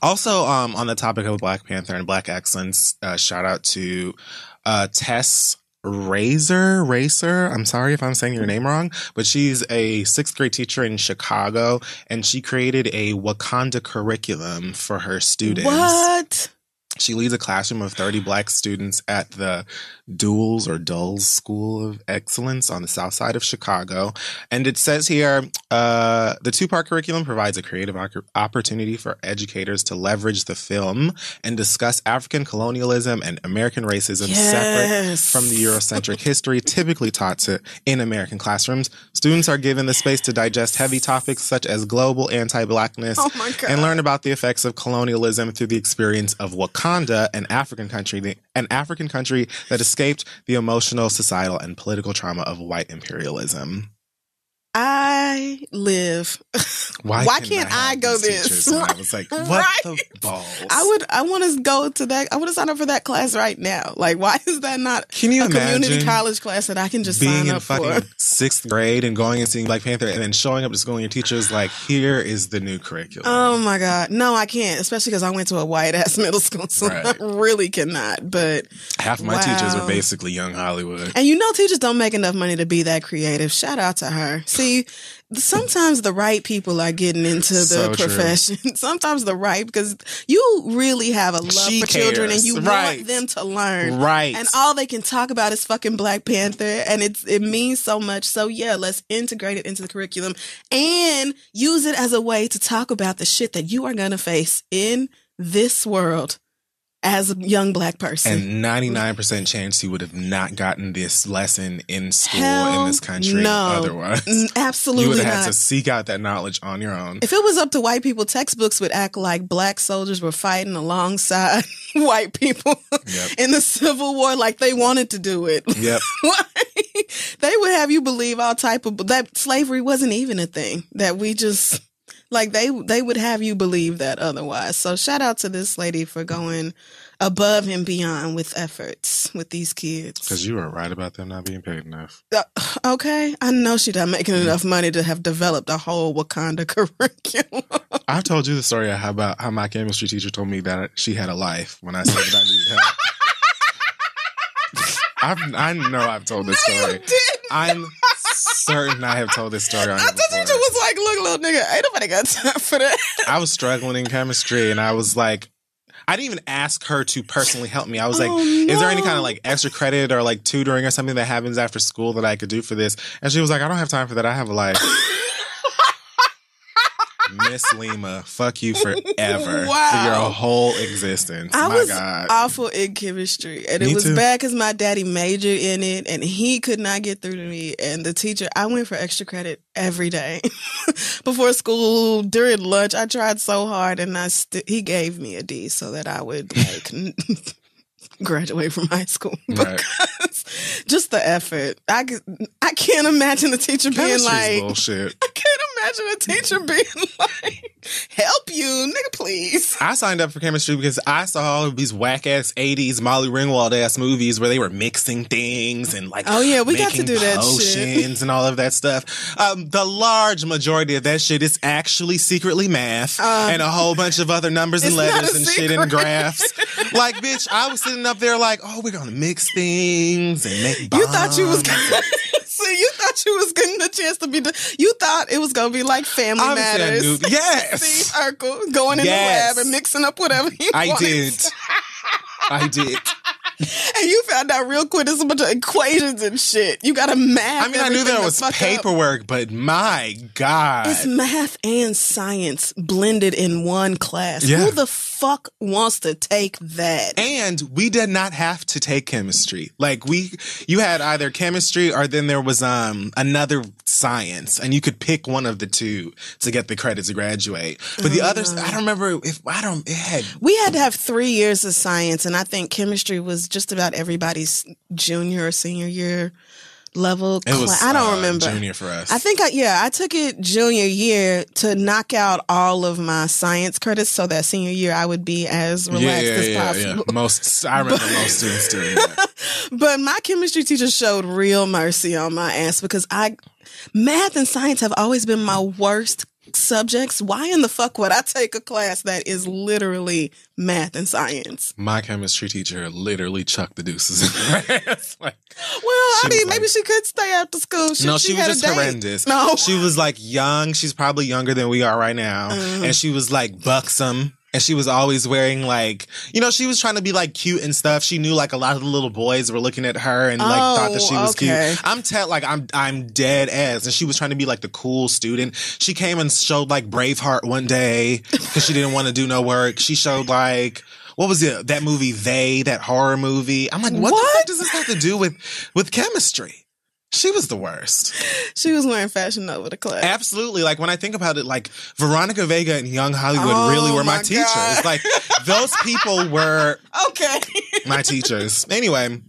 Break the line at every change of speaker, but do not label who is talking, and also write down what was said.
Also, on the topic of Black Panther and Black excellence, shout out to Tess Racer. I'm sorry if I'm saying your name wrong, but she's a 6th grade teacher in Chicago, and she created a Wakanda curriculum for her students.
What?
She leads a classroom of 30 Black students at the Dulles School of Excellence on the south side of Chicago. And it says here, the 2-part curriculum provides a creative opportunity for educators to leverage the film and discuss African colonialism and American racism separate from the Eurocentric history typically taught in American classrooms. Students are given the space to digest heavy topics such as global anti-Blackness and learn about the effects of colonialism through the experience of Wakanda, an African country that escaped the emotional, societal, and political trauma of white imperialism.
I live. Why can't I go this?
And I was like, what the balls?
I want to go to that. I want to sign up for that class right now. Like, why is that not a community college class that I can just sign up for? Being in fucking 6th grade and going and seeing Black Panther and then showing up to school and your teacher's like, here is the new curriculum. Oh my God. No, I can't. Especially because I went to a white ass middle school. So I really cannot. But
half of my teachers are basically young Hollywood.
And you know, teachers don't make enough money to be that creative. Shout out to her. See, sometimes the right people are getting into the profession. Sometimes because you really have a love for children and you want them to learn.
Right.
And all they can talk about is fucking Black Panther. And it means so much. So yeah, let's integrate it into the curriculum and use it as a way to talk about the shit that you are going to face in this world as a young Black person.
And 99% chance you would have not gotten this lesson in school in this country otherwise.
Absolutely not.
You would have had to seek out that knowledge on your own.
If it was up to white people, textbooks would act like Black soldiers were fighting alongside white people in the Civil War like they wanted to do it.
Yep.
They would have you believe all type of... that slavery wasn't even a thing. That we just... like they would have you believe that otherwise. So shout out to this lady for going above and beyond with efforts with these kids.
Because you were right about them not being paid enough.
Okay. I know she's not making enough money to have developed a whole Wakanda curriculum.
I've told you the story about how my chemistry teacher told me that she had a life when I said that I needed help. I know I've told this story.
You didn't.
I'm certain I have told this story on here before.
The teacher was like, look, little nigga, ain't nobody got time for that.
I was struggling in chemistry and I was like, I didn't even ask her to personally help me. I was like, is there any kind of like extra credit or like tutoring or something that happens after school that I could do for this? And she was like, I don't have time for that. I have a life. Miss Lima, fuck you forever for your whole existence.
I was awful in chemistry, and it was bad because my daddy majored in it, and he could not get through to me. And the teacher, I went for extra credit every day before school, during lunch. I tried so hard, and he gave me a D so that I would like graduate from high school. Because just the effort, I can't imagine the teacher being like
bullshit.
I can't imagine a teacher being like, help you, nigga, please.
I signed up for chemistry because I saw all of these whack-ass 80s Molly Ringwald-ass movies where they were mixing things and like
we got to do that
potions and all of that stuff. The large majority of that shit is actually secretly math and a whole bunch of other numbers and letters and shit and graphs. Like, bitch, I was sitting up there like, oh, we're going to mix things and make bombs.
You thought you was you thought you was getting the chance to be you thought it was going to be like Family Matters.
Yes.
Steve Urkel going in the lab and mixing up whatever he wanted.
I did.
And you found out real quick there's a bunch of equations and shit. You got to math.
I mean, I knew there was paperwork, but my God.
It's math and science blended in one class.
Yeah.
Who the fuck wants to take that?
And we did not have to take chemistry. Like you had either chemistry or then there was another science, and you could pick one of the two to get the credit to graduate. But the others, I don't remember
we had to have 3 years of science, and I think chemistry was just about everybody's junior or senior year level class. I don't remember.
Junior for us.
I think I took it junior year to knock out all of my science credits so that senior year I would be as relaxed as possible.
Yeah. I remember most students doing that.
But my chemistry teacher showed real mercy on my ass because math and science have always been my worst subjects. Why in the fuck would I take a class that is literally math and science?
My chemistry teacher literally chucked the deuces in class.
Well, I mean, maybe she could stay after school.
No, she was just horrendous.
No.
She was like young. She's probably younger than we are right now. And she was like buxom. And she was always wearing like, she was trying to be like cute and stuff. She knew like a lot of the little boys were looking at her and like thought that she was cute. I'm dead ass. And she was trying to be like the cool student. She came and showed like Braveheart one day because she didn't want to do no work. She showed like, what was it? That movie, that horror movie. I'm like, what the fuck does this have to do with chemistry? She was the worst.
She was wearing Fashion Nova to class.
Absolutely. Like, when I think about it, like, Veronica Vega and Young Hollywood really were my teachers. God. Like, those people were my teachers. Anyway.